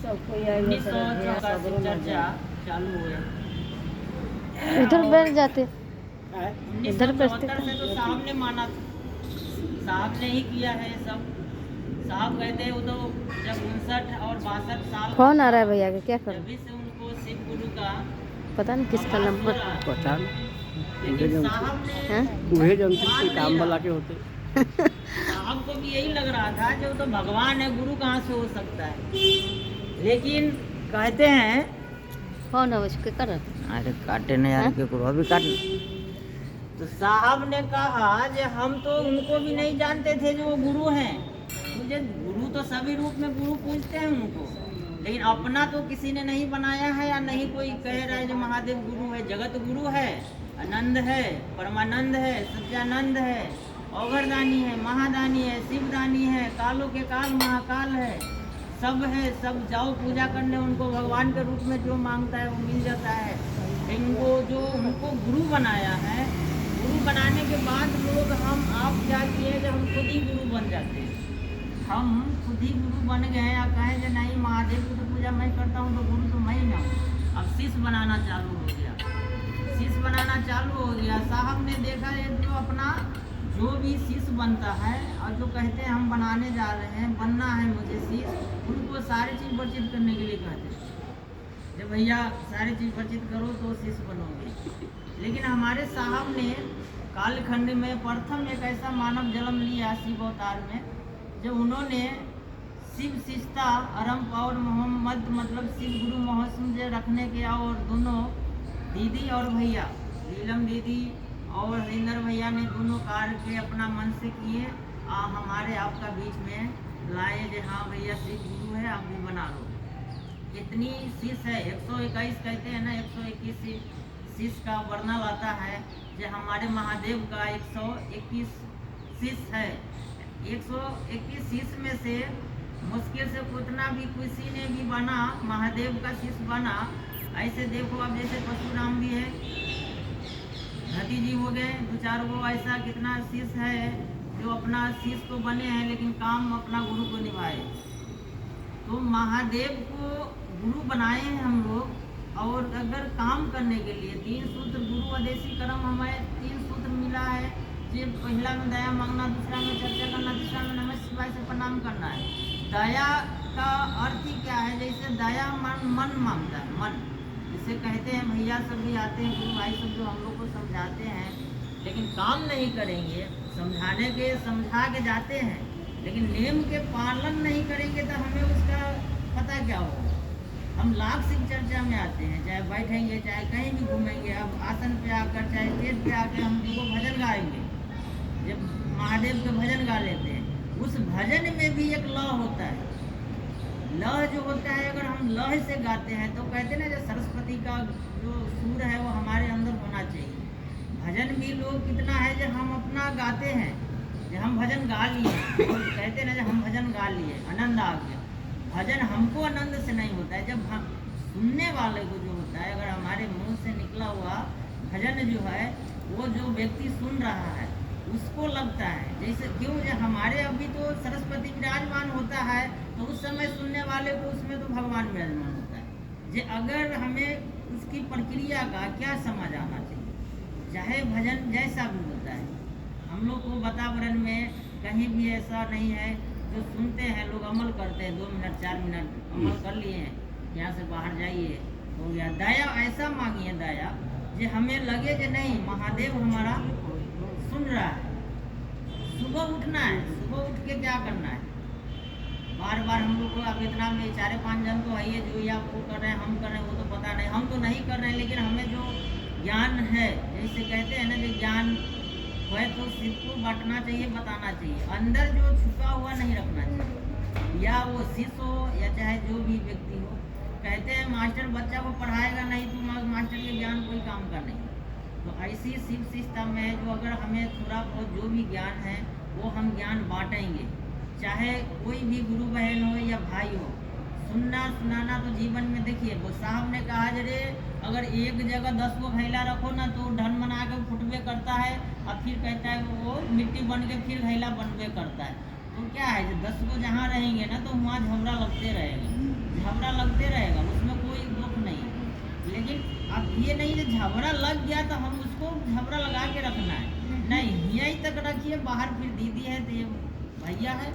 सबको 1984 चर्चा चालू हुए। उधर बैठ जाते। इधर 1974 से तो साहब ने माना था, साहब ने ही किया है सब। साहब कहते हैं वो तो जब 59 और 62 साल फोन आ रहा है भैया के, क्या करूं? जब से उनको शिव गुरु का पता नहीं किसका आभास नंबर। हो रहा है। पता नहीं लेकिन साहब ने हैं? उहे जनते मान कोई नहीं काम रहा। वाला के होते। साहब को भी यही लग रहा था जो तो भगवान है, गुरु कहाँ से हो सकता है। लेकिन कहते हैं फोन है उसके कर। अरे काटे नहीं यार, के को अभी काट। तो साहब ने कहा कि हम तो उनको भी नहीं जानते थे जो वो गुरु हैं। मुझे गुरु तो सभी रूप में गुरु पूजते हैं उनको, लेकिन अपना तो किसी ने नहीं बनाया है या नहीं कोई कह रहा है जो महादेव गुरु है। जगत गुरु है, आनंद है, परमानंद है, सत्यानंद है, औघरदानी है, महादानी है, शिवदानी है, कालों के काल महाकाल है, सब है। सब जाओ पूजा करने, उनको भगवान के रूप में जो मांगता है वो मिल जाता है। इनको जो उनको गुरु बनाया है, गुरु बनाने के बाद लोग हम आप क्या किए जब हम खुद ही गुरु बन जाते हैं। हम खुद ही गुरु बन गए या कहें कि नहीं महादेव की तो पूजा मैं करता हूँ तो गुरु तो मैं ही ना हूँ। अब शिष्य बनाना चालू हो गया, शिष्य बनाना चालू हो गया। साहब ने देखा ये जो अपना जो भी शिष्य बनता है और जो कहते हैं हम बनाने जा रहे हैं, बनना है मुझे शिष्य, उनको सारी चीज़ परिचित करने के लिए कहते हैं जब भैया सारी चीज़ परिचित करो तो शिष्य बनोगे। लेकिन हमारे साहब ने कालखंड में प्रथम एक ऐसा मानव जन्म लिया शिव अवतार में, जब उन्होंने शिव शिष्टा आरंभ और मोहम्मद मतलब शिव गुरु मोहम्मद रखने के और दोनों दीदी और भैया नीलम दीदी और हरिंदर भैया ने दोनों कार्य के अपना मन से किए। हमारे आपका बीच में लाए जो हाँ भैया शिव गुरु है, आप भी बना लो। इतनी शीश है 121 कहते हैं ना, 121 शीश का वर्णन आता है जो हमारे महादेव का 121 शीश है। 121 शीश में से मुश्किल से कितना भी किसी ने भी बना महादेव का शीश बना। ऐसे देखो अब जैसे परशुराम भी है, धती जी हो गए, 2-4 वो ऐसा कितना शीश है जो अपना शीश तो बने हैं लेकिन काम अपना गुरु को निभाए। तो महादेव को गुरु बनाए हैं हम लोग। और अगर काम करने के लिए 3 सूत्र गुरु आदेशी कर्म हमें 3 सूत्र मिला है। जो पहला में दया मांगना, दूसरा में चर्चा करना, तीसरा में नमः शिवाय से प्रणाम करना है। दया का अर्थ ही क्या है? जैसे दया मन मांगता है, मन जिसे कहते हैं। भैया सब भी आते हैं, गुरु भाई सब जो हम लोग को समझाते हैं, लेकिन काम नहीं करेंगे। समझाने के समझा के जाते हैं, लेकिन नियम के पालन नहीं करेंगे तो हमें उसका पता क्या होगा। हम लाख शिव चर्चा में आते हैं, चाहे बैठेंगे चाहे कहीं भी घूमेंगे। अब आसन पे आकर चाहे स्टेज पे आकर हम लोगों भजन गाएंगे, जब महादेव के भजन गा लेते हैं, उस भजन में भी एक लय होता है। लय जो होता है, अगर हम लय से गाते हैं तो कहते हैं ना जो सरस्वती का जो सुर है वो हमारे अंदर होना चाहिए। भजन भी लोग कितना है जब हम अपना गाते हैं, जब हम भजन गा लिए, तो कहते हैं ना जब हम भजन गा लिए आनंद आ गया। भजन हमको आनंद से नहीं होता है, जब हम सुनने वाले को जो होता है, अगर हमारे मुंह से निकला हुआ भजन जो है वो जो व्यक्ति सुन रहा है उसको लगता है जैसे क्यों जब हमारे अभी तो सरस्वती विराजमान होता है तो उस समय सुनने वाले को उसमें तो भगवान विराजमान होता है। जे अगर हमें उसकी प्रक्रिया का क्या समझ आना चाहिए, चाहे भजन जैसा भी होता है। हम लोग को वातावरण में कहीं भी ऐसा नहीं है, जो सुनते हैं लोग अमल करते हैं, 2 मिनट 4 मिनट अमल कर लिए हैं, यहाँ से बाहर जाइए हो गया। दया ऐसा मांगिए, दया जो हमें लगे कि नहीं महादेव हमारा सुन रहा है। सुबह उठना है, सुबह उठ के क्या करना है, बार बार हम लोग को अब इतना में 4-5 जन तो है जो ये आपको कर रहे हैं, हम कर रहे हैं, वो तो पता नहीं, हम तो नहीं कर रहे हैं। लेकिन हमें जो ज्ञान है, जैसे कहते हैं ना जो ज्ञान है तो सबको बांटना चाहिए, बताना चाहिए। अंदर जो छुपा हुआ नहीं रखना चाहिए, या वो शिष्य हो या चाहे जो भी व्यक्ति हो। कहते हैं मास्टर बच्चा को पढ़ाएगा नहीं तो मास्टर के ज्ञान कोई काम का नहीं। तो ऐसी शिव सिस्टम में जो अगर हमें थोड़ा बहुत जो भी ज्ञान है वो हम ज्ञान बांटेंगे, चाहे कोई भी गुरु बहन हो या भाई हो। सुनना सुनाना तो जीवन में देखिए, वो साहब ने कहा जरे अगर एक जगह 10 गो घैला रखो ना तो ढन बना के फुटबे करता है, और फिर कहता है वो मिट्टी बन के फिर घैला बनबे करता है। तो क्या है, 10 गो जहाँ रहेंगे ना तो वहाँ झगड़ा लगते रहेगा। झगड़ा लगते रहेगा, उसमें कोई दुख नहीं। लेकिन अब ये नहीं कि झगड़ा लग गया तो हम उसको झगड़ा लगा के रखना है, नहीं, यहीं तक रखिए। बाहर फिर दीदी है तो ये भैया है,